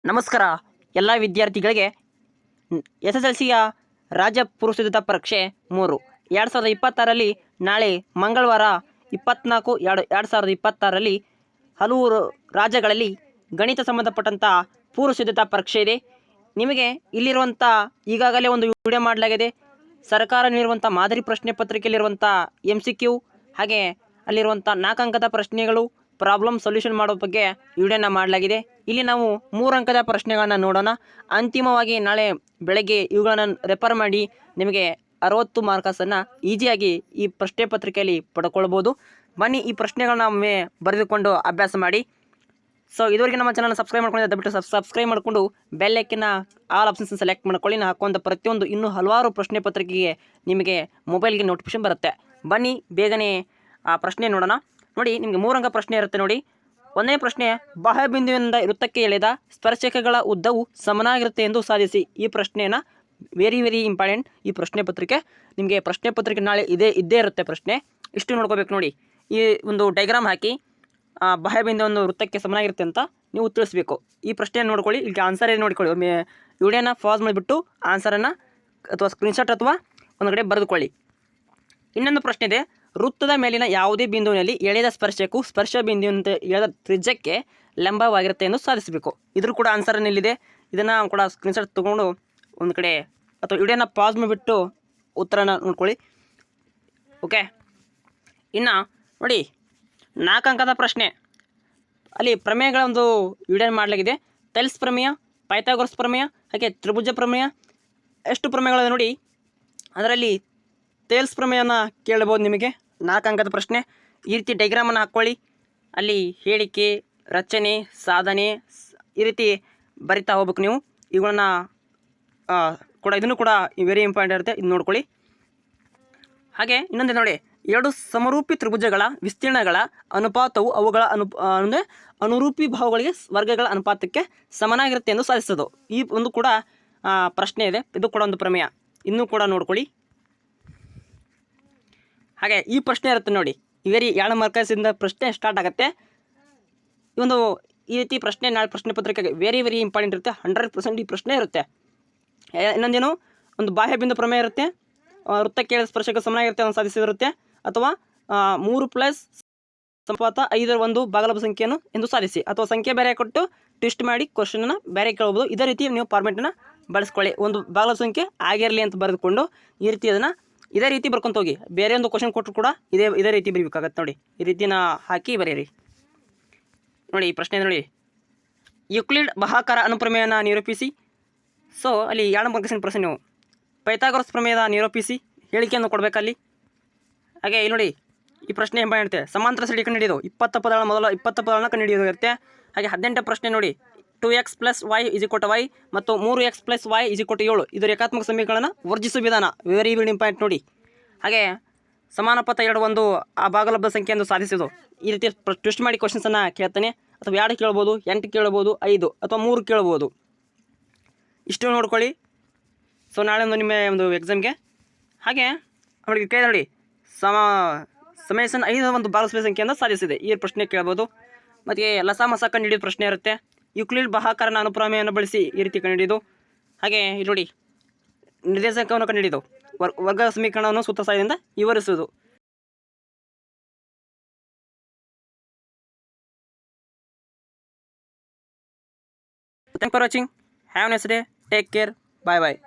ನಮಸ್ಕಾರ ಎಲ್ಲ ವಿದ್ಯಾರ್ಥಿಗಳಿಗೆ ಎಸ್ ಎಸ್ ಎಲ್ ಸಿಯ ರಾಜ್ಯ ಪೂರ್ವಸಿದ್ಧತಾ ಪರೀಕ್ಷೆ 3 2026ರಲ್ಲಿ ನಾಳೆ ಮಂಗಳವಾರ 24/2/2026ರಲ್ಲಿ ಹಲವು ರಾಜ್ಯಗಳಲ್ಲಿ ಗಣಿತ ಸಂಬಂಧಪಟ್ಟಂಥ ಪೂರ್ವಸಿದ್ಧತಾ ಪರೀಕ್ಷೆ ಇದೆ. ನಿಮಗೆ ಇಲ್ಲಿರುವಂಥ ಈಗಾಗಲೇ ಒಂದು ವಿಡಿಯೋ ಮಾಡಲಾಗಿದೆ. ಸರ್ಕಾರ ನೀಡುವಂಥ ಮಾದರಿ ಪ್ರಶ್ನೆ ಪತ್ರಿಕೆಯಲ್ಲಿರುವಂಥ MCQ ಹಾಗೆ ಅಲ್ಲಿರುವಂಥ 4 ಅಂಕದ ಪ್ರಶ್ನೆಗಳು ಪ್ರಾಬ್ಲಮ್ ಸೊಲ್ಯೂಷನ್ ಮಾಡೋ ಬಗ್ಗೆ ವಿಡಿಯೋನ ಮಾಡಲಾಗಿದೆ. ಇಲ್ಲಿ ನಾವು 3 ಅಂಕದ ಪ್ರಶ್ನೆಗಳನ್ನು ನೋಡೋಣ. ಅಂತಿಮವಾಗಿ ನಾಳೆ ಬೆಳಗ್ಗೆ ಇವುಗಳನ್ನು ರೆಫರ್ ಮಾಡಿ ನಿಮಗೆ 60 ಮಾರ್ಕಸನ್ನು ಈಸಿಯಾಗಿ ಈ ಪ್ರಶ್ನೆ ಪತ್ರಿಕೆಯಲ್ಲಿ ಪಡ್ಕೊಳ್ಬೋದು. ಬನ್ನಿ ಈ ಪ್ರಶ್ನೆಗಳನ್ನ ಒಮ್ಮೆ ಬರೆದುಕೊಂಡು ಅಭ್ಯಾಸ ಮಾಡಿ. ಸೊ ಇದುವರೆಗೆ ನಮ್ಮ ಚಾನಲ್ ಸಬ್ಸ್ಕ್ರೈಬ್ ಮಾಡ್ಕೊಂಡಿದ್ದೆ, ದಯವಿಟ್ಟು ಸಬ್ಸ್ಕ್ರೈಬ್ ಮಾಡಿಕೊಂಡು ಬೆಲ್ ಐಕನ್ನ ಆಲ್ ಆಪ್ಷನ್ಸ್ ಸೆಲೆಕ್ಟ್ ಮಾಡ್ಕೊಳ್ಳಿ. ನಾನು ಹಾಕುವಂಥ ಪ್ರತಿಯೊಂದು ಇನ್ನೂ ಹಲವಾರು ಪ್ರಶ್ನೆ ಪತ್ರಿಕೆಗೆ ನಿಮಗೆ ಮೊಬೈಲ್ಗೆ ನೋಟಿಫಿಕೇಶನ್ ಬರುತ್ತೆ. ಬನ್ನಿ ಬೇಗನೆ ಆ ಪ್ರಶ್ನೆ ನೋಡೋಣ. ನೋಡಿ, ನಿಮಗೆ 3 ಅಂಕ ಪ್ರಶ್ನೆ ಇರುತ್ತೆ. ನೋಡಿ, ಒಂದನೇ ಪ್ರಶ್ನೆ, ಬಾಹ್ಯ ಬಿಂದುವಿನಿಂದ ವೃತ್ತಕ್ಕೆ ಎಳೆದ ಸ್ಪರ್ಶಕಗಳ ಉದ್ದವು ಸಮನಾಗಿರುತ್ತೆ ಎಂದು ಸಾಧಿಸಿ. ಈ ಪ್ರಶ್ನೆಯನ್ನು ವೆರಿ ಇಂಪಾರ್ಟೆಂಟ್. ಈ ಪ್ರಶ್ನೆ ಪತ್ರಿಕೆ ನಿಮಗೆ ಪ್ರಶ್ನೆ ಪತ್ರಿಕೆ ನಾಳೆ ಇದ್ದೇ ಇರುತ್ತೆ ಪ್ರಶ್ನೆ. ಇಷ್ಟು ನೋಡ್ಕೋಬೇಕು. ನೋಡಿ, ಈ ಒಂದು ಡೈಗ್ರಾಮ್ ಹಾಕಿ ಬಾಹ್ಯ ಬಿಂದು ಒಂದು ವೃತ್ತಕ್ಕೆ ಸಮನಾಗಿರುತ್ತೆ ಅಂತ ನೀವು ತಿಳಿಸ್ಬೇಕು. ಈ ಪ್ರಶ್ನೆಯನ್ನು ನೋಡ್ಕೊಳ್ಳಿ. ಇಲ್ಲಿ ಆನ್ಸರ್ ಏನು ನೋಡ್ಕೊಳ್ಳಿ. ಒಮ್ಮೆ ವಿಡಿಯೋನ ಪಾಸ್ ಮಾಡಿಬಿಟ್ಟು ಆನ್ಸರನ್ನು ಅಥವಾ ಸ್ಕ್ರೀನ್ಶಾಟ್ ಅಥವಾ ಒಂದು ಕಡೆ ಬರೆದುಕೊಳ್ಳಿ. ಇನ್ನೊಂದು ಪ್ರಶ್ನೆ ಇದೆ, ವೃತ್ತದ ಮೇಲಿನ ಯಾವುದೇ ಬಿಂದುವಿನಲ್ಲಿ ಎಳೆದ ಸ್ಪರ್ಶಕ್ಕೂ ಸ್ಪರ್ಶ ಬಿಂದುವಿನಿಂದ ಎಳೆದ ತ್ರಿಜ್ಯಕ್ಕೆ ಲಂಬವಾಗಿರುತ್ತೆ ಎಂದು ಸಾಧಿಸಬೇಕು. ಇದ್ರ ಕೂಡ ಆನ್ಸರ್ ಇಲ್ಲಿದೆ. ಇದನ್ನು ಕೂಡ ಸ್ಕ್ರೀನ್ಶಾಟ್ ತೊಗೊಂಡು ಒಂದು ಕಡೆ ಅಥವಾ ವಿಡಿಯೋನ ಪಾಸ್ ಮಾಡಿಬಿಟ್ಟು ಉತ್ತರನ ನೋಡ್ಕೊಳ್ಳಿ. ಓಕೆ, ಇನ್ನು ನೋಡಿ 4 ಅಂಕದ ಪ್ರಶ್ನೆ. ಅಲ್ಲಿ ಪ್ರಮೇಯಗಳ ಒಂದು ವಿಡಿಯೋ ಮಾಡಲಾಗಿದೆ. ಥೆಲ್ಸ್ ಪ್ರಮೇಯ, ಪೈಥಾಗೊರಸ್ ಪ್ರಮೇಯ ಹಾಗೆ ತ್ರಿಭುಜ ಪ್ರಮೇಯ. ಎಷ್ಟು ಪ್ರಮೇಯಗಳಿದೆ ನೋಡಿ. ಅದರಲ್ಲಿ ಥೆಲ್ಸ್ ಪ್ರಮೇಯನ ಕೇಳಬಹುದು. ನಿಮಗೆ 4 ಅಂಕದ ಪ್ರಶ್ನೆ. ಈ ರೀತಿ ಡೈಗ್ರಾಮನ್ನು ಹಾಕ್ಕೊಳ್ಳಿ. ಅಲ್ಲಿ ಹೇಳಿಕೆ, ರಚನೆ, ಸಾಧನೆ ಈ ರೀತಿ ಬರಿತಾ ಹೋಗ್ಬೇಕು ನೀವು. ಇವುಗಳನ್ನ ಕೂಡ ಇದನ್ನು ಕೂಡ ವೆರಿ ಇಂಪಾರ್ಟೆಂಟ್ ಇರುತ್ತೆ. ಇದು ನೋಡ್ಕೊಳ್ಳಿ. ಹಾಗೆ ಇನ್ನೊಂದು ನೋಡಿ, 2 ಸಮರೂಪಿ ತ್ರಿಭುಜಗಳ ವಿಸ್ತೀರ್ಣಗಳ ಅನುಪಾತವು ಅವುಗಳ ಅನುರೂಪಿ ಭಾವಗಳಿಗೆ ವರ್ಗಗಳ ಅನುಪಾತಕ್ಕೆ ಸಮನಾಗಿರುತ್ತೆ ಎಂದು ಸಾಧಿಸೋದು. ಈ ಒಂದು ಕೂಡ ಪ್ರಶ್ನೆ ಇದೆ. ಇದು ಕೂಡ ಒಂದು ಪ್ರಮೇಯ. ಇನ್ನೂ ಕೂಡ ನೋಡ್ಕೊಳ್ಳಿ. ಹಾಗೆ ಈ ಪ್ರಶ್ನೆ ಇರುತ್ತೆ ನೋಡಿ. ವೆರಿ 2 ಮಾರ್ಕಸಿಂದ ಪ್ರಶ್ನೆ ಸ್ಟಾರ್ಟ್ ಆಗುತ್ತೆ. ಈ ರೀತಿ ಪ್ರಶ್ನೆ ನಾಳೆ ಪ್ರಶ್ನೆ ಪತ್ರಿಕೆಗೆ ವೆರಿ ಇಂಪಾರ್ಟೆಂಟ್ ಇರುತ್ತೆ. 100% ಈ ಪ್ರಶ್ನೆ ಇರುತ್ತೆ. ಇನ್ನೊಂದೇನು, ಒಂದು ಬಾಹ್ಯ ಬಿಂದು ಪ್ರಮೇಯ ಇರುತ್ತೆ. ವೃತ್ತಕ್ಕೆ ಸ್ಪರ್ಶಕ ಸಮನಾಗಿರುತ್ತೆ ಅಂತ ಸಾಧಿಸಿರುತ್ತೆ. ಅಥವಾ 3+ ಸಂಪಾತ 5/1 ಸಂಖ್ಯೆಯನ್ನು ಎಂದು ಸಾಧಿಸಿ. ಅಥವಾ ಸಂಖ್ಯೆ ಬೇರೆ ಕೊಟ್ಟು ಟ್ವಿಸ್ಟ್ ಮಾಡಿ ಕ್ವಶನನ್ನು ಬೇರೆ ಕೇಳ್ಬೋದು. ಇದೇ ರೀತಿ ನೀವು ಫಾರ್ಮೆಟನ್ನು ಬಳಸ್ಕೊಳ್ಳಿ. ಒಂದು ಭಾಗಲಬ್ಧ ಸಂಖ್ಯೆ ಆಗಿರಲಿ ಅಂತ ಬರೆದುಕೊಂಡು ಈ ರೀತಿ ಅದನ್ನು ಇದೇ ರೀತಿ ಬರ್ಕೊಂತ ಹೋಗಿ. ಬೇರೆ ಒಂದು ಕ್ವಶನ್ ಕೊಟ್ಟರು ಕೂಡ ಇದೇ ರೀತಿ ಬರೀಬೇಕಾಗತ್ತೆ. ನೋಡಿ, ಈ ರೀತಿನ ಹಾಕಿ ಬರೀರಿ. ನೋಡಿ ಈ ಪ್ರಶ್ನೆ ನೋಡಿ, ಯುಕ್ಲಿಡ್ ಬಹಾಕಾರ ಅನುಪ್ರಮೇಯನ ನಿರೂಪಿಸಿ. ಸೊ ಅಲ್ಲಿ 2 ಮಾರ್ಕ್ಸಿನ ಪ್ರಶ್ನೆ. ನೀವು ಪೈಥಾಗೊರಸ್ ಪ್ರಮೇಯದ ನಿರೂಪಿಸಿ ಹೇಳಿಕೆಯನ್ನು ಕೊಡಬೇಕಲ್ಲಿ. ಹಾಗೆ ಇಲ್ಲಿ ನೋಡಿ, ಈ ಪ್ರಶ್ನೆ ಎಂಬ ಹೇಳ್ತೆ ಸಮಾಂತರ ಸರಳಿ ಕಂಡುಹಿಡಿಯೋದು. 20 ಪದಗಳ ಮೊದಲ 20 ಪದಗಳನ್ನ ಕಂಡುಹಿಡಿಯೋದು ಇರುತ್ತೆ. ಹಾಗೆ 18ನೇ ಪ್ರಶ್ನೆ ನೋಡಿ, 2x + y = y ಮತ್ತು 3x + y = 7 ಇದು ರೇಖಾತ್ಮಕ ಸಮೀಕರಣ ವರ್ಜಿಸುವ ವಿಧಾನ. ವೆರಿ ಇಂಪಾರ್ಟೆಂಟ್ ನೋಡಿ. ಹಾಗೆ ಸಮಾನಪಥ 2 ಆ ಭಾಗಲಬ್ಧ ಸಂಖ್ಯೆಯನ್ನು ಸಾಧಿಸೋದು. ಈ ರೀತಿ ಟ್ವಿಸ್ಟ್ ಮಾಡಿ ಕ್ವಶನ್ಸನ್ನು ಕೇಳ್ತಾನೆ. ಅಥವಾ 2 ಕೇಳ್ಬೋದು, 8 ಕೇಳ್ಬೋದು, 5 ಅಥವಾ 3 ಕೇಳ್ಬೋದು. ಇಷ್ಟು ನೋಡ್ಕೊಳ್ಳಿ. ಸೊ ನಾಳೆ ನಿಮ್ಮ ಒಂದು ಎಕ್ಸಾಮ್ಗೆ. ಹಾಗೆ ಅವಳಿಗೆ ಕೇಳಿ ನೋಡಿ, ಸಮೇಸನ್ 5 ಒಂದು ಭಾಗಲಬ್ಧ ಸಂಖ್ಯೆಯನ್ನು ಸಾಧಿಸಿದೆ. ಈ ಪ್ರಶ್ನೆ ಕೇಳ್ಬೋದು. ಮತ್ತು ಲಸಾಮಸ ಕಂಡುಹಿಡಿಯೋದು ಪ್ರಶ್ನೆ ಇರುತ್ತೆ. ಯುಕ್ಲಿಡ್ ಬಹಾಕಾರನ ಅನುಪ್ರಮೇಯವನ್ನು ಬಳಸಿ ಈ ರೀತಿ ಕಂಡುಹಿಡಿಯೋದು. ಹಾಗೆ ಇಲ್ಲಿ ನೋಡಿ, ನಿರ್ದೇಶಕವನ್ನು ಕಂಡುಹಿಡಿಯೋದು. ವರ್ಗ ಸಮೀಕರಣವನ್ನು ಸೂತ್ರ ಸಹಾಯದಿಂದ ವಿವರಿಸುವುದು. Thank for watching. Have nice day. Take care. Bye.